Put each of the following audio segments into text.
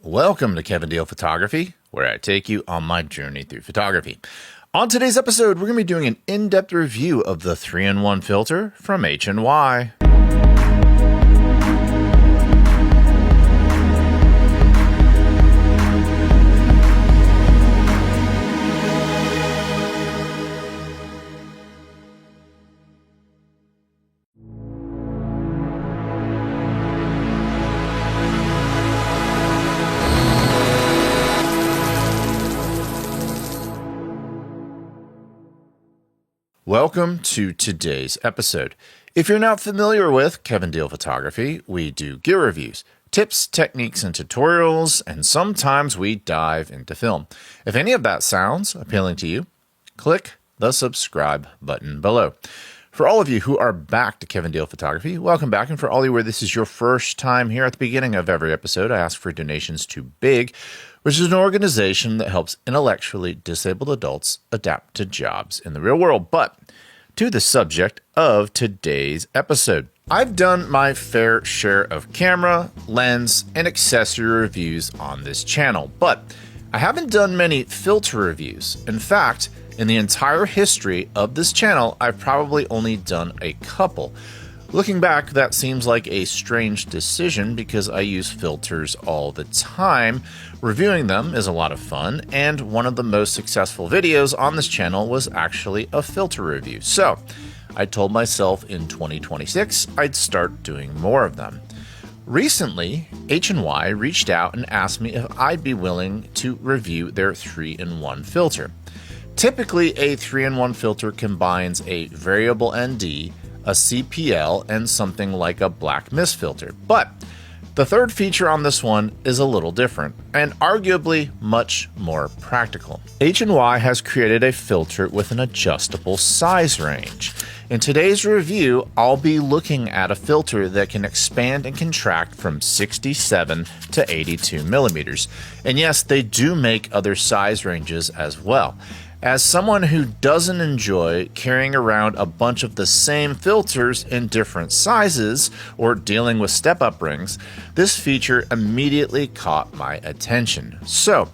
Welcome to Kevin Deal Photography, where I take you on my journey through photography. On today's episode, we're going to be doing an in-depth review of the 3-in-1 filter from H&Y. Welcome to today's episode. If you're not familiar with Kevin Deal Photography, we do gear reviews, tips, techniques, and tutorials, and sometimes we dive into film. If any of that sounds appealing to you, click the subscribe button below. For all of you who are back to Kevin Deal Photography, welcome back. And for all of you where this is your first time here, at the beginning of every episode, I ask for donations to BIG, which is an organization that helps intellectually disabled adults adapt to jobs in the real world. But to the subject of today's episode, I've done my fair share of camera, lens, and accessory reviews on this channel, but I haven't done many filter reviews. In fact, in the entire history of this channel, I've probably only done a couple. Looking back, that seems like a strange decision because I use filters all the time. Reviewing them is a lot of fun, and one of the most successful videos on this channel was actually a filter review. So I told myself in 2026 I'd start doing more of them. Recently, H&Y reached out and asked me if I'd be willing to review their 3-in-1 filter. Typically, a 3-in-1 filter combines a variable ND, a CPL, and something like a black mist filter. But the third feature on this one is a little different and arguably much more practical. H&Y has created a filter with an adjustable size range. In today's review, I'll be looking at a filter that can expand and contract from 67 to 82 millimeters. And yes, they do make other size ranges as well. As someone who doesn't enjoy carrying around a bunch of the same filters in different sizes or dealing with step-up rings, this feature immediately caught my attention. So,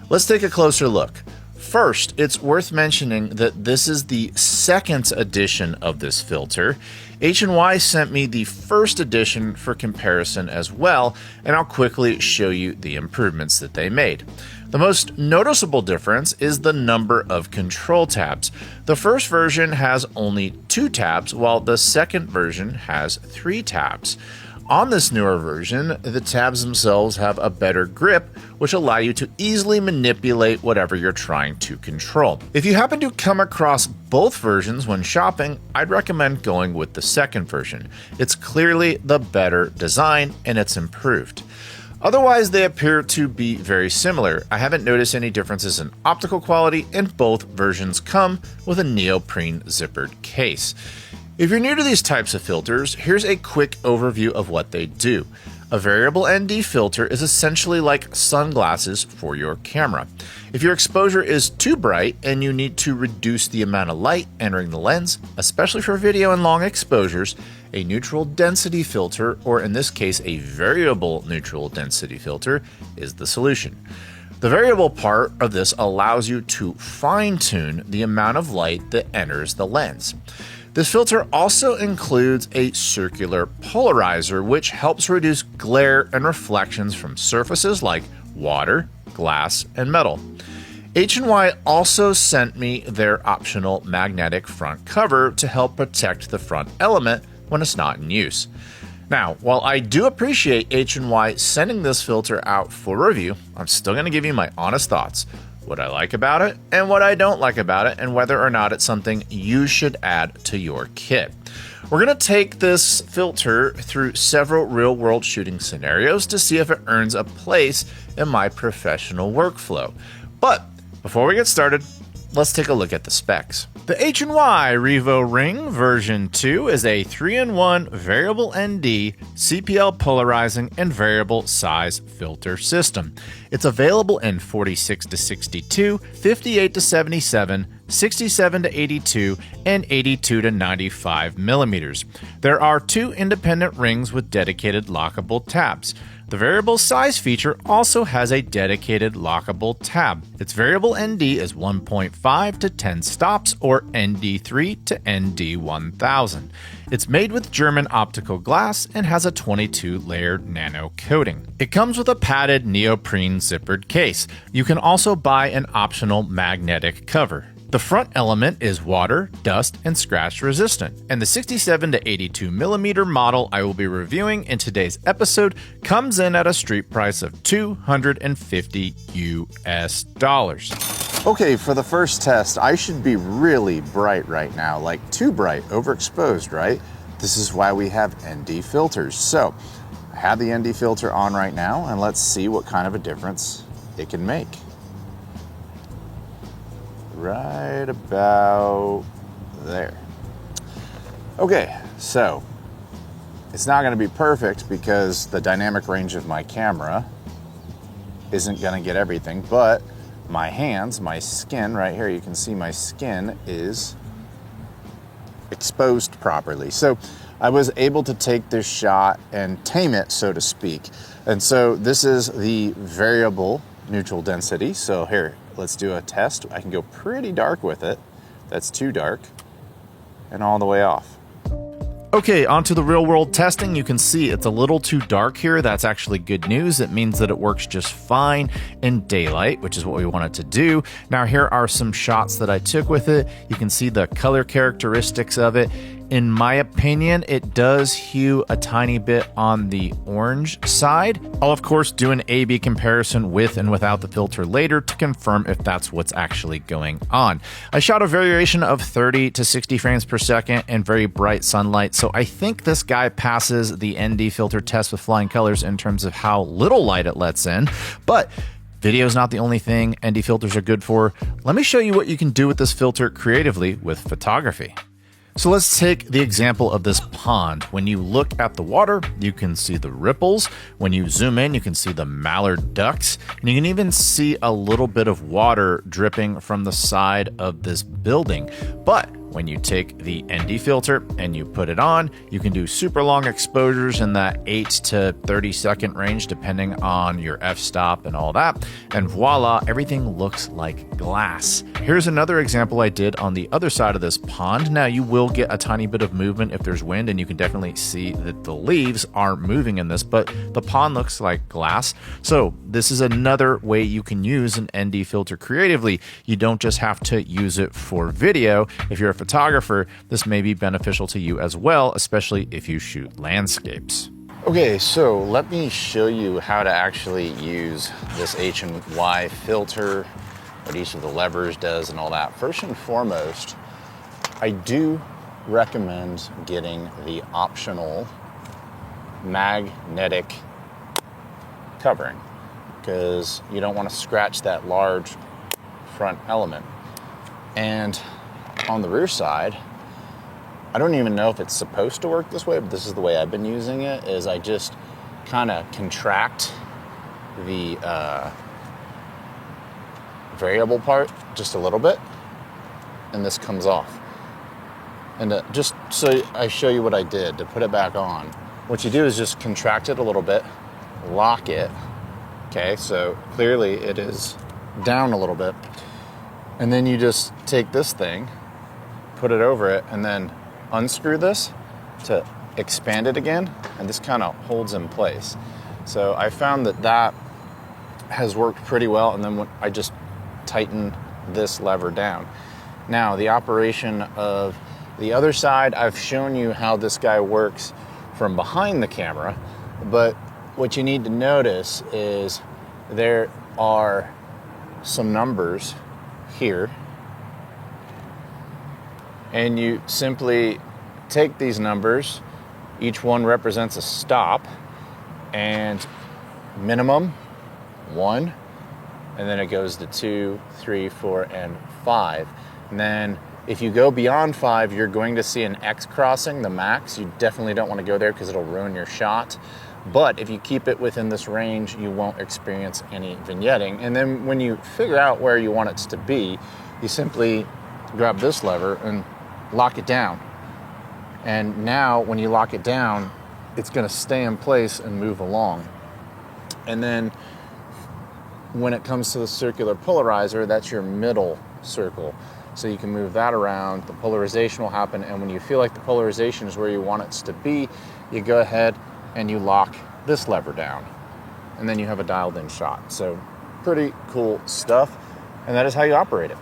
let's take a closer look. First, it's worth mentioning that this is the second edition of this filter. H&Y sent me the first edition for comparison as well, and I'll quickly show you the improvements that they made. The most noticeable difference is the number of control tabs. The first version has only 2 tabs, while the second version has 3 tabs. On this newer version, the tabs themselves have a better grip, which allow you to easily manipulate whatever you're trying to control. If you happen to come across both versions when shopping, I'd recommend going with the second version. It's clearly the better design and it's improved. Otherwise, they appear to be very similar. I haven't noticed any differences in optical quality, and both versions come with a neoprene zippered case. If you're new to these types of filters, here's a quick overview of what they do. A variable ND filter is essentially like sunglasses for your camera. If your exposure is too bright and you need to reduce the amount of light entering the lens, especially for video and long exposures, a neutral density filter, or in this case a variable neutral density filter, is the solution. The variable part of this allows you to fine-tune the amount of light that enters the lens. This filter also includes a circular polarizer, which helps reduce glare and reflections from surfaces like water, glass, and metal. H&Y also sent me their optional magnetic front cover to help protect the front element when it's not in use. Now, while I do appreciate H&Y sending this filter out for review, I'm still going to give you my honest thoughts. What I like about it and what I don't like about it, and whether or not it's something you should add to your kit. We're going to take this filter through several real-world shooting scenarios to see if it earns a place in my professional workflow. But before we get started, let's take a look at the specs. The H&Y Revo Ring version 2 is a 3-in-1 variable ND, CPL polarizing, and variable size filter system. It's available in 46 to 62, 58 to 77, 67 to 82, and 82 to 95 millimeters. There are 2 independent rings with dedicated lockable tabs. The variable size feature also has a dedicated lockable tab. Its variable ND is 1.5 to 10 stops or ND3 to ND1000. It's made with German optical glass and has a 22-layer nano coating. It comes with a padded neoprene zippered case. You can also buy an optional magnetic cover. The front element is water, dust, and scratch resistant, and the 67 to 82 millimeter model I will be reviewing in today's episode comes in at a street price of $250 US. Okay, for the first test, I should be really bright right now, like too bright, overexposed, right? This is why we have ND filters. So, I have the ND filter on right now, and let's see what kind of a difference it can make. Right about there. Okay, so it's not going to be perfect because the dynamic range of my camera isn't going to get everything, but my hands, my skin right here, you can see my skin is exposed properly. So I was able to take this shot and tame it, so to speak. And so this is the variable neutral density. So here, let's do a test. I can go pretty dark with it. That's too dark. And all the way off. Okay, onto the real world testing. You can see it's a little too dark here. That's actually good news. It means that it works just fine in daylight, which is what we want it to do. Now, here are some shots that I took with it. You can see the color characteristics of it. In my opinion, it does hue a tiny bit on the orange side. I'll of course do an A/B comparison with and without the filter later to confirm if that's what's actually going on. I shot a variation of 30 to 60 frames per second in very bright sunlight, so I think this guy passes the ND filter test with flying colors in terms of how little light it lets in, but video is not the only thing ND filters are good for. Let me show you what you can do with this filter creatively with photography. So let's take the example of this pond. When you look at the water, you can see the ripples. When you zoom in, you can see the mallard ducks. And you can even see a little bit of water dripping from the side of this building. But when you take the ND filter and you put it on, you can do super long exposures in that 8 to 30 second range, depending on your f-stop and all that. And voila, everything looks like glass. Here's another example I did on the other side of this pond. Now, you will get a tiny bit of movement if there's wind, and you can definitely see that the leaves aren't moving in this, but the pond looks like glass. So this is another way you can use an ND filter creatively. You don't just have to use it for video. If you're a photographer, this may be beneficial to you as well, especially if you shoot landscapes. Okay, so let me show you how to actually use this H&Y filter, what each of the levers does and all that. First and foremost, I do recommend getting the optional magnetic covering because you don't want to scratch that large front element. And on the rear side, I don't even know if it's supposed to work this way, but this is the way I've been using it, is I just kind of contract the variable part just a little bit, and this comes off. And just so I show you what I did to put it back on, what you do is just contract it a little bit, lock it, okay, so clearly it is down a little bit, and then you just take this thing, put it over it, and then unscrew this to expand it again, and this kind of holds in place. So I found that that has worked pretty well, and then when I just tighten this lever down. Now, the operation of the other side, I've shown you how this guy works from behind the camera, but what you need to notice is there are some numbers here, and you simply take these numbers, each one represents a stop, and minimum 1, and then it goes to 2, 3, 4, and 5. And then if you go beyond 5, you're going to see an X crossing, the max. You definitely don't want to go there because it'll ruin your shot. But if you keep it within this range, you won't experience any vignetting. And then when you figure out where you want it to be, you simply grab this lever and lock it down. And now when you lock it down, it's going to stay in place and move along. And then when it comes to the circular polarizer, that's your middle circle. So you can move that around, the polarization will happen, and when you feel like the polarization is where you want it to be, you go ahead and you lock this lever down. And then you have a dialed in shot. So pretty cool stuff. And that is how you operate it.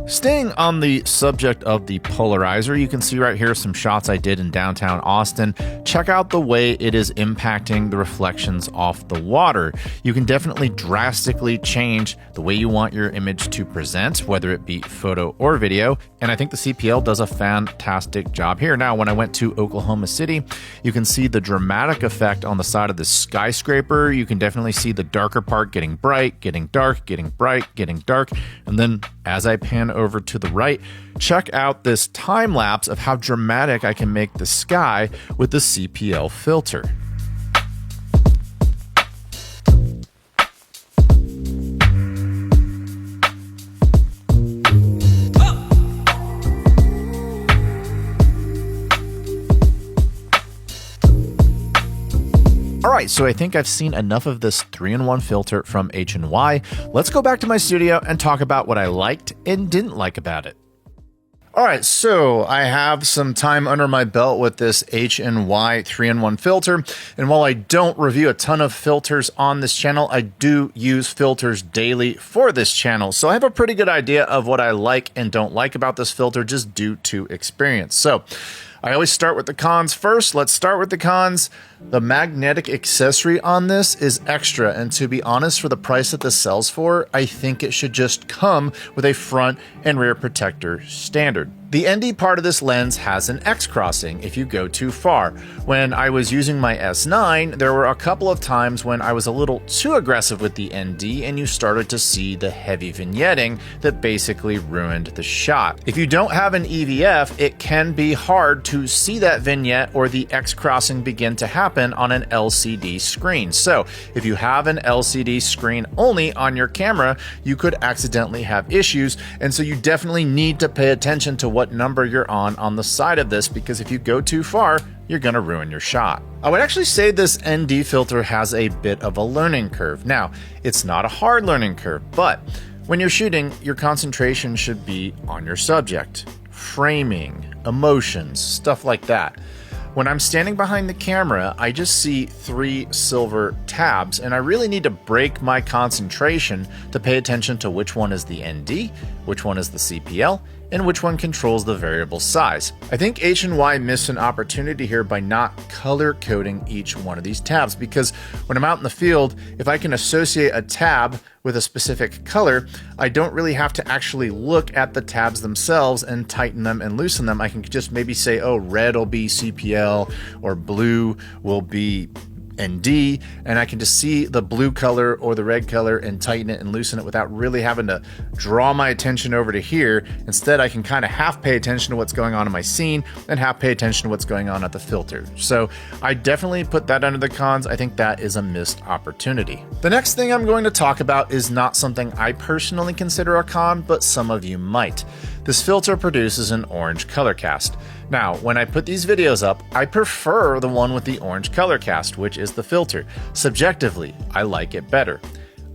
Staying on the subject of the polarizer, you can see right here some shots I did in downtown Austin. Check out the way it is impacting the reflections off the water. You can definitely drastically change the way you want your image to present, whether it be photo or video. And I think the CPL does a fantastic job here. Now, when I went to Oklahoma City, you can see the dramatic effect on the side of the skyscraper. You can definitely see the darker part getting bright, getting dark, getting bright, getting dark. And then as I pan over to the right, check out this time lapse of how dramatic I can make the sky with the CPL filter. All right, so I think I've seen enough of this 3-in-1 filter from HNY. Let's go back to my studio and talk about what I liked and didn't like about it. All right, so I have some time under my belt with this HNY 3-in-1 filter. And while I don't review a ton of filters on this channel, I do use filters daily for this channel. So I have a pretty good idea of what I like and don't like about this filter just due to experience. So I always start with the cons first. Let's start with the cons. The magnetic accessory on this is extra, and to be honest, for the price that this sells for, I think it should just come with a front and rear protector standard. The ND part of this lens has an X crossing if you go too far. When I was using my S9, there were a couple of times when I was a little too aggressive with the ND and you started to see the heavy vignetting that basically ruined the shot. If you don't have an EVF, it can be hard to see that vignette or the X crossing begin to happen on an LCD screen. So if you have an LCD screen only on your camera, you could accidentally have issues, and so you definitely need to pay attention to what number you're on the side of this, because if you go too far, you're going to ruin your shot. I would actually say this ND filter has a bit of a learning curve. Now, it's not a hard learning curve, but when you're shooting, your concentration should be on your subject, framing, emotions, stuff like that. When I'm standing behind the camera, I just see 3 silver tabs, and I really need to break my concentration to pay attention to which one is the ND, which one is the CPL, and which one controls the variable size. I think HNY missed an opportunity here by not color coding each one of these tabs, because when I'm out in the field, if I can associate a tab with a specific color, I don't really have to actually look at the tabs themselves and tighten them and loosen them. I can just maybe say, oh, red will be CPL or blue will be ND, and I can just see the blue color or the red color and tighten it and loosen it without really having to draw my attention over to here. Instead, I can kind of half pay attention to what's going on in my scene and half pay attention to what's going on at the filter. So I definitely put that under the cons. I think that is a missed opportunity. The next thing I'm going to talk about is not something I personally consider a con, but some of you might. This filter produces an orange color cast. Now, when I put these videos up, I prefer the one with the orange color cast, which is the filter. Subjectively, I like it better.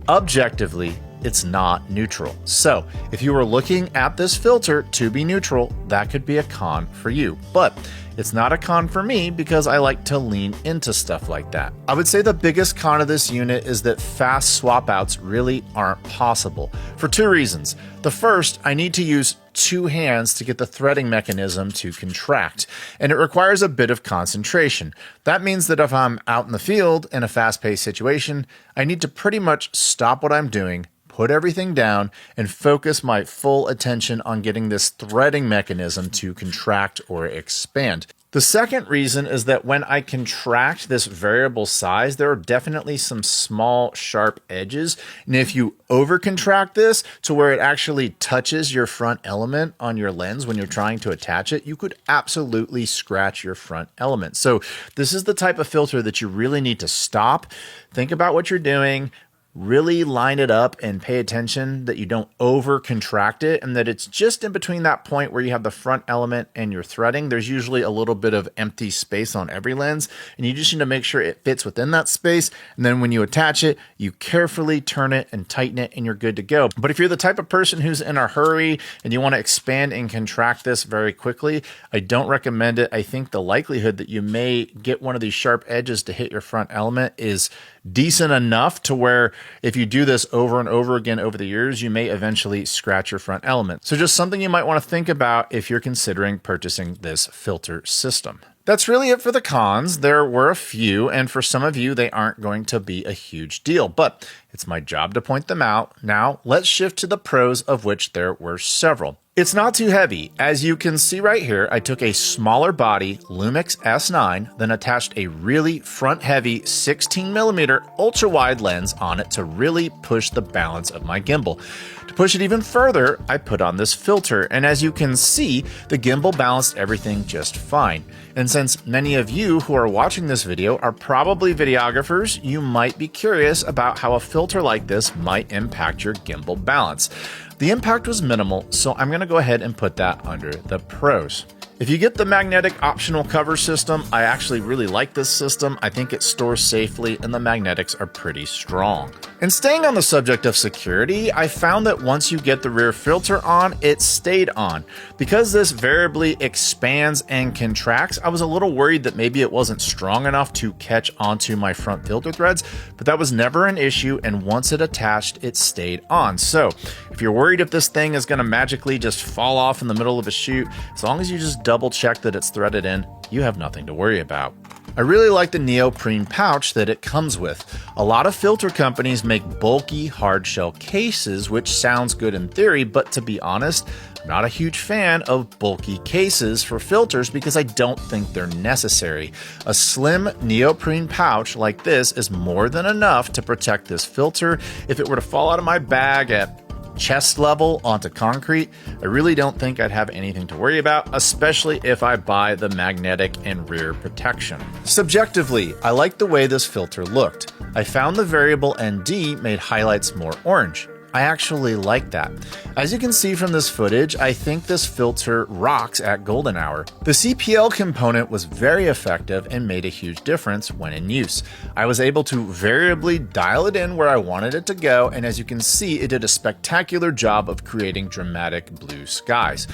Objectively, it's not neutral. So, if you were looking at this filter to be neutral, that could be a con for you. But it's not a con for me because I like to lean into stuff like that. I would say the biggest con of this unit is that fast swap outs really aren't possible for 2 reasons. The first, I need to use 2 hands to get the threading mechanism to contract, and it requires a bit of concentration. That means that if I'm out in the field in a fast-paced situation, I need to pretty much stop what I'm doing, put everything down, and focus my full attention on getting this threading mechanism to contract or expand. The second reason is that when I contract this variable size, there are definitely some small sharp edges. And if you over contract this to where it actually touches your front element on your lens when you're trying to attach it, you could absolutely scratch your front element. So this is the type of filter that you really need to stop, think about what you're doing, really line it up and pay attention that you don't over contract it and that it's just in between that point where you have the front element and your threading. There's usually a little bit of empty space on every lens, and you just need to make sure it fits within that space. And then when you attach it, you carefully turn it and tighten it and you're good to go. But if you're the type of person who's in a hurry and you want to expand and contract this very quickly, I don't recommend it. I think the likelihood that you may get one of these sharp edges to hit your front element is decent enough to where if you do this over and over again over the years, you may eventually scratch your front element. So just something you might want to think about if you're considering purchasing this filter system. That's really it for the cons. There were a few, and for some of you, they aren't going to be a huge deal, but it's my job to point them out. Now, let's shift to the pros, of which there were several. It's not too heavy. As you can see right here, I took a smaller body Lumix S9, then attached a really front-heavy 16mm ultra-wide lens on it to really push the balance of my gimbal. To push it even further, I put on this filter, and as you can see, the gimbal balanced everything just fine. And since many of you who are watching this video are probably videographers, you might be curious about how a filter like this might impact your gimbal balance. The impact was minimal, so I'm going to go ahead and put that under the pros. If you get the magnetic optional cover system, I actually really like this system. I think it stores safely and the magnetics are pretty strong. And staying on the subject of security, I found that once you get the rear filter on, it stayed on. Because this variably expands and contracts, I was a little worried that maybe it wasn't strong enough to catch onto my front filter threads, but that was never an issue, and once it attached, it stayed on. So if you're worried if this thing is going to magically just fall off in the middle of a shoot, as long as you just double check that it's threaded in, you have nothing to worry about. I really like the neoprene pouch that it comes with. A lot of filter companies make bulky hard shell cases, which sounds good in theory, but to be honest, I'm not a huge fan of bulky cases for filters because I don't think they're necessary. A slim neoprene pouch like this is more than enough to protect this filter. If it were to fall out of my bag at chest level onto concrete, I really don't think I'd have anything to worry about, especially if I buy the magnetic and rear protection. Subjectively, I like the way this filter looked. I found the variable ND made highlights more orange. I actually like that. As you can see from this footage, I think this filter rocks at golden hour. The CPL component was very effective and made a huge difference when in use. I was able to variably dial it in where I wanted it to go, and as you can see, it did a spectacular job of creating dramatic blue skies.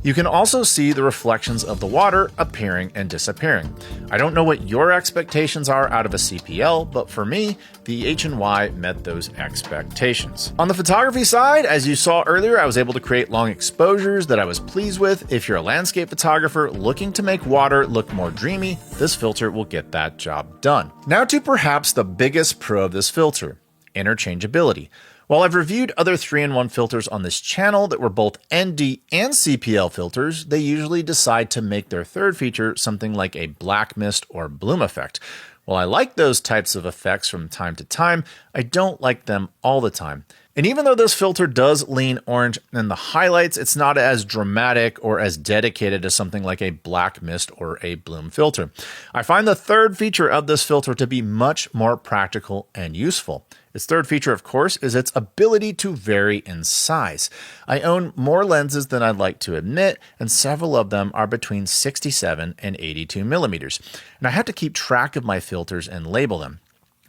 You can also see the reflections of the water appearing and disappearing. I don't know what your expectations are out of a CPL, but for me, the H&Y met those expectations. On the photography side, as you saw earlier, I was able to create long exposures that I was pleased with. If you're a landscape photographer looking to make water look more dreamy, this filter will get that job done. Now to perhaps the biggest pro of this filter, interchangeability. While I've reviewed other 3-in-1 filters on this channel that were both ND and CPL filters, they usually decide to make their third feature something like a black mist or bloom effect. While I like those types of effects from time to time, I don't like them all the time. And even though this filter does lean orange in the highlights, it's not as dramatic or as dedicated as something like a black mist or a bloom filter. I find the third feature of this filter to be much more practical and useful. Its third feature, of course, is its ability to vary in size. I own more lenses than I'd like to admit, and several of them are between 67 and 82 millimeters. And I have to keep track of my filters and label them.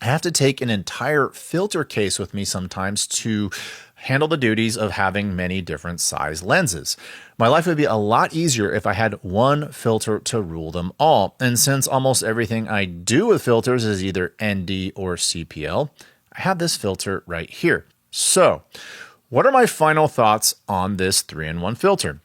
I have to take an entire filter case with me sometimes to handle the duties of having many different size lenses. My life would be a lot easier if I had one filter to rule them all. And since almost everything I do with filters is either ND or CPL, I have this filter right here. So, what are my final thoughts on this 3-in-1 filter?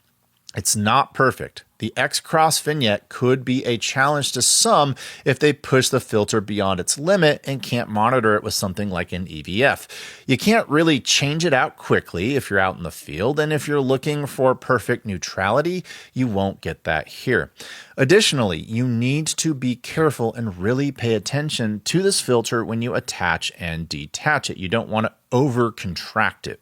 It's not perfect. The X-Cross vignette could be a challenge to some if they push the filter beyond its limit and can't monitor it with something like an EVF. You can't really change it out quickly if you're out in the field, and if you're looking for perfect neutrality, you won't get that here. Additionally, you need to be careful and really pay attention to this filter when you attach and detach it. You don't want to over-contract it.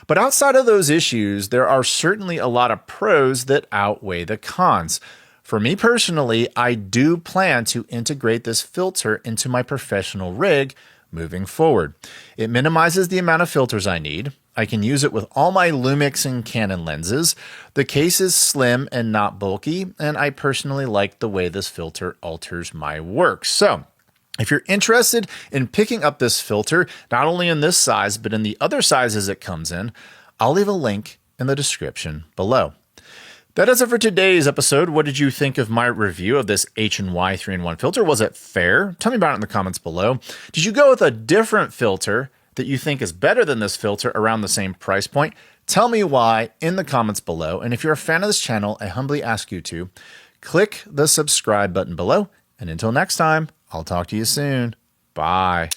But outside of those issues, there are certainly a lot of pros that outweigh the cons. For me personally, I do plan to integrate this filter into my professional rig moving forward. It minimizes the amount of filters I need. I can use it with all my Lumix and Canon lenses. The case is slim and not bulky, and I personally like the way this filter alters my work. So, if you're interested in picking up this filter, not only in this size, but in the other sizes it comes in, I'll leave a link in the description below. That is it for today's episode. What did you think of my review of this H&Y 3-in-1 filter? Was it fair? Tell me about it in the comments below. Did you go with a different filter that you think is better than this filter around the same price point? Tell me why in the comments below. And if you're a fan of this channel, I humbly ask you to click the subscribe button below. And until next time, I'll talk to you soon. Bye.